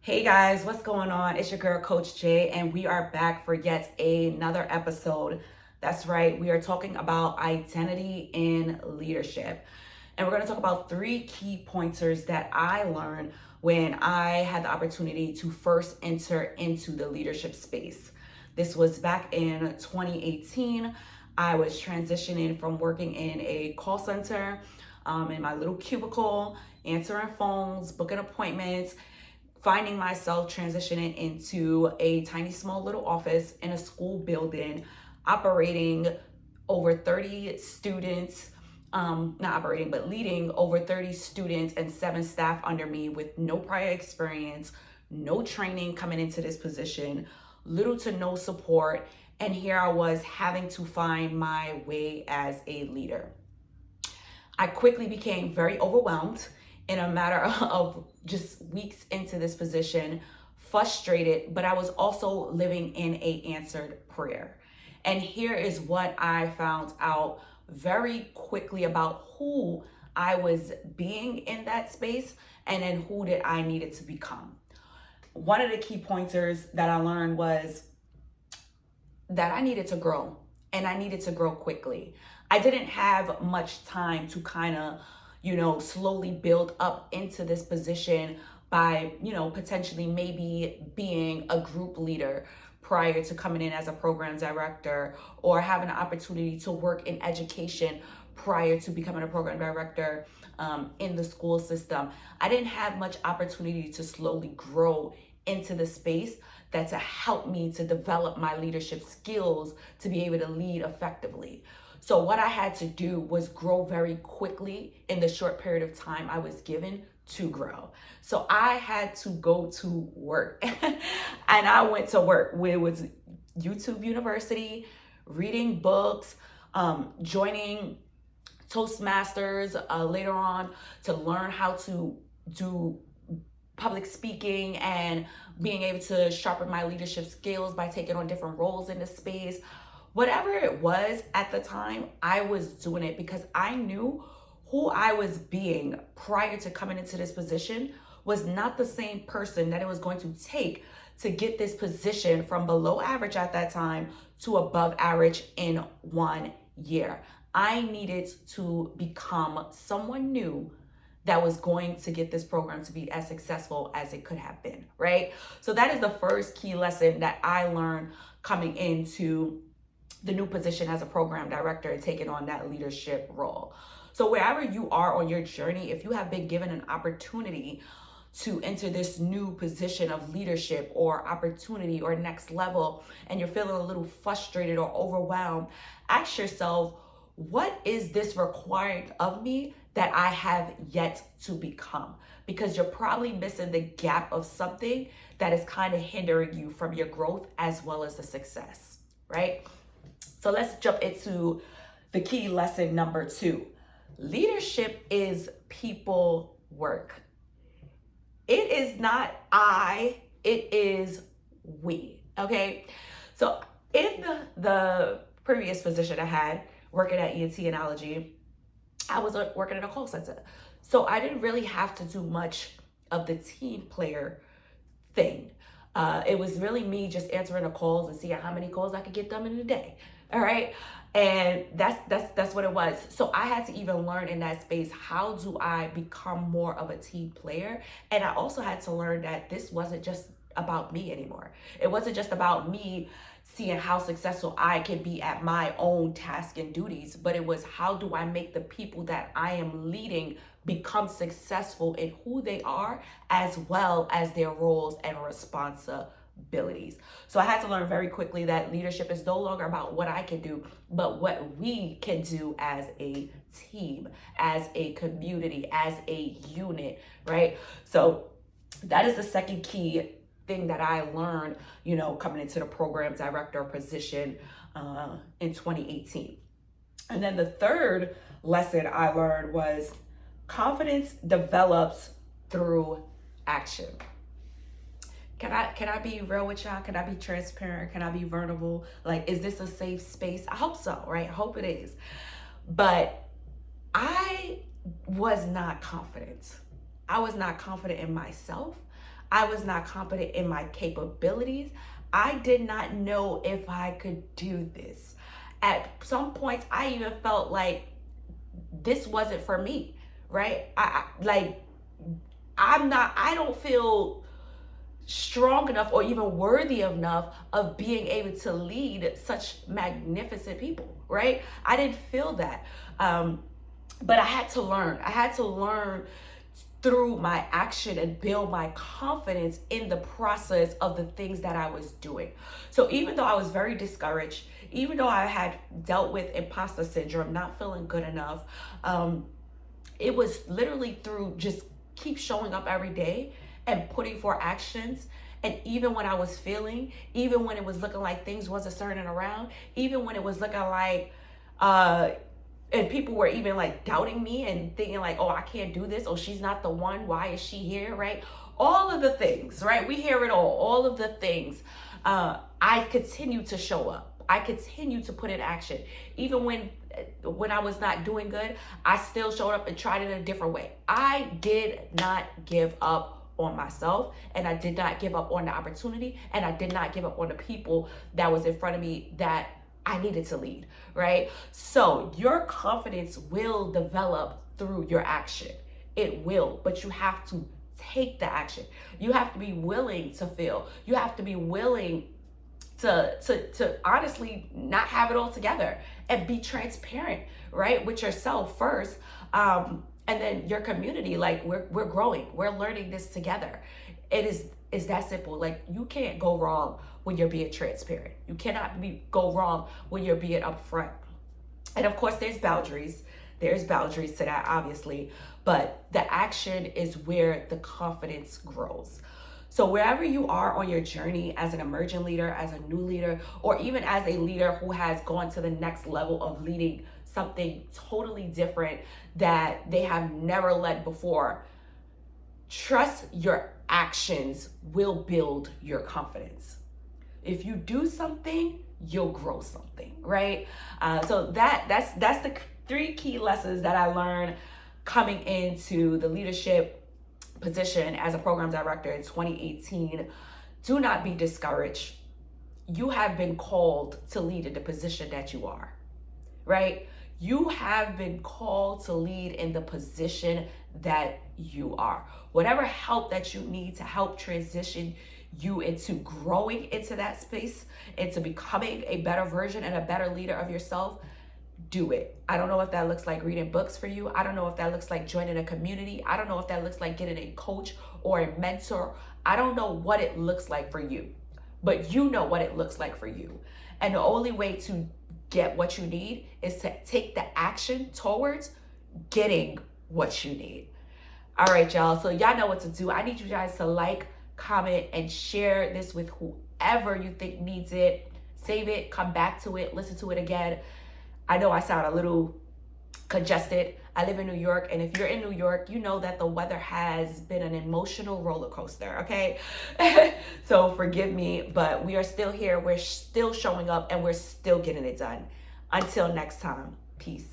Hey guys, what's going on? It's your girl, Coach Jay, and we are back for yet another episode. That's right, we are talking about identity in leadership. And we're going to talk about three key pointers that I learned when I had the opportunity to first enter into the leadership space. This was back in 2018. I was transitioning from working in a call center in my little cubicle, answering phones, booking appointments, finding myself transitioning into a tiny, small little office in a school building, operating over 30 students, not operating, but leading over 30 students and 7 staff under me with no prior experience, no training coming into this position, little to no support. And here I was having to find my way as a leader. I quickly became very overwhelmed in a matter of just weeks into this position, frustrated, but I was also living in a answered prayer. And here is what I found out very quickly about who I was being in that space and then who that I needed to become. One of the key pointers that I learned was that I needed to grow and I needed to grow quickly. I didn't have much time to kind of, slowly build up into this position by, potentially maybe being a group leader prior to coming in as a program director or having an opportunity to work in education prior to becoming a program director in the school system. I didn't have much opportunity to slowly grow into the space that to help me to develop my leadership skills to be able to lead effectively. So what I had to do was grow very quickly in the short period of time I was given to grow. So I had to go to work and I went to work where it was YouTube University, reading books, joining Toastmasters later on to learn how to do public speaking and being able to sharpen my leadership skills by taking on different roles in the space. Whatever it was at the time, I was doing it because I knew who I was being prior to coming into this position was not the same person that it was going to take to get this position from below average at that time to above average in 1 year. I needed to become someone new that was going to get this program to be as successful as it could have been, right? So that is the first key lesson that I learned coming into the new position as a program director and taking on that leadership role. So wherever you are on your journey, if you have been given an opportunity to enter this new position of leadership or opportunity or next level, and you're feeling a little frustrated or overwhelmed, ask yourself, what is this required of me that I have yet to become? Because you're probably missing the gap of something that is kind of hindering you from your growth as well as the success, right? So let's jump into the key lesson number 2. Leadership is people work. It is not I, it is we, okay? So in the previous position I had, working at ENT Analogy, I was working in a call center. So I didn't really have to do much of the team player thing. It was really me just answering the calls and seeing how many calls I could get done in a day. All right. And that's what it was. So I had to even learn in that space, how do I become more of a team player? And I also had to learn that this wasn't just about me anymore. It wasn't just about me seeing how successful I can be at my own tasks and duties, but it was how do I make the people that I am leading become successful in who they are as well as their roles and responsibilities. So I had to learn very quickly that leadership is no longer about what I can do, but what we can do as a team, as a community, as a unit, right? So that is the second key thing that I learned, coming into the program director position in 2018. And then the third lesson I learned was confidence develops through action. Can I be real with y'all? Can I be transparent? Can I be vulnerable? Like, is this a safe space? I hope so, right? I hope it is. But I was not confident. I was not confident in myself. I was not confident in my capabilities. I did not know if I could do this. At some points, I even felt like this wasn't for me, right? I don't feel strong enough or even worthy enough of being able to lead such magnificent people, right? I didn't feel that. But I had to learn. I had to learn through my action and build my confidence in the process of the things that I was doing. So even though I was very discouraged, even though I had dealt with imposter syndrome, not feeling good enough, it was literally through just keep showing up every day and putting for actions. And even when I was feeling, even when it was looking like things wasn't turning around, even when it was looking like, and people were even like doubting me and thinking like, oh, I can't do this. Oh, she's not the one. Why is she here? Right? All of the things, right? We hear it all of the things. I continue to show up. I continue to put in action. Even when I was not doing good, I still showed up and tried it in a different way. I did not give up on myself, and I did not give up on the opportunity, and I did not give up on the people that was in front of me that I needed to lead, right? So your confidence will develop through your action. It will, but you have to take the action. You have to be willing to fail. You have to be willing to honestly not have it all together and be transparent, right? With yourself first. And then your community, like we're growing, we're learning this together. It's that simple. Like you can't go wrong when you're being transparent. You cannot go wrong when you're being upfront. And of course, there's boundaries. There's boundaries to that, obviously. But the action is where the confidence grows. So wherever you are on your journey as an emerging leader, as a new leader, or even as a leader who has gone to the next level of leading something totally different that they have never led before, trust your actions will build your confidence. If you do something, you'll grow something, right? So that's the 3 key lessons that I learned coming into the leadership position as a program director in 2018. Do not be discouraged. You have been called to lead in the position that you are, right? You have been called to lead in the position that you are. Whatever help that you need to help transition you into growing into that space, into becoming a better version and a better leader of yourself, do it. I don't know if that looks like reading books for you. I don't know if that looks like joining a community. I don't know if that looks like getting a coach or a mentor. I don't know what it looks like for you, but you know what it looks like for you. And the only way to get what you need is to take the action towards getting what you need. All right, y'all. So y'all know what to do. I need you guys to like, comment, and share this with whoever you think needs it. Save it, come back to it, listen to it again. I know I sound a little congested. I live in New York, and if you're in New York, you know that the weather has been an emotional roller coaster, okay? So forgive me, but we are still here. We're still showing up, and we're still getting it done. Until next time, peace.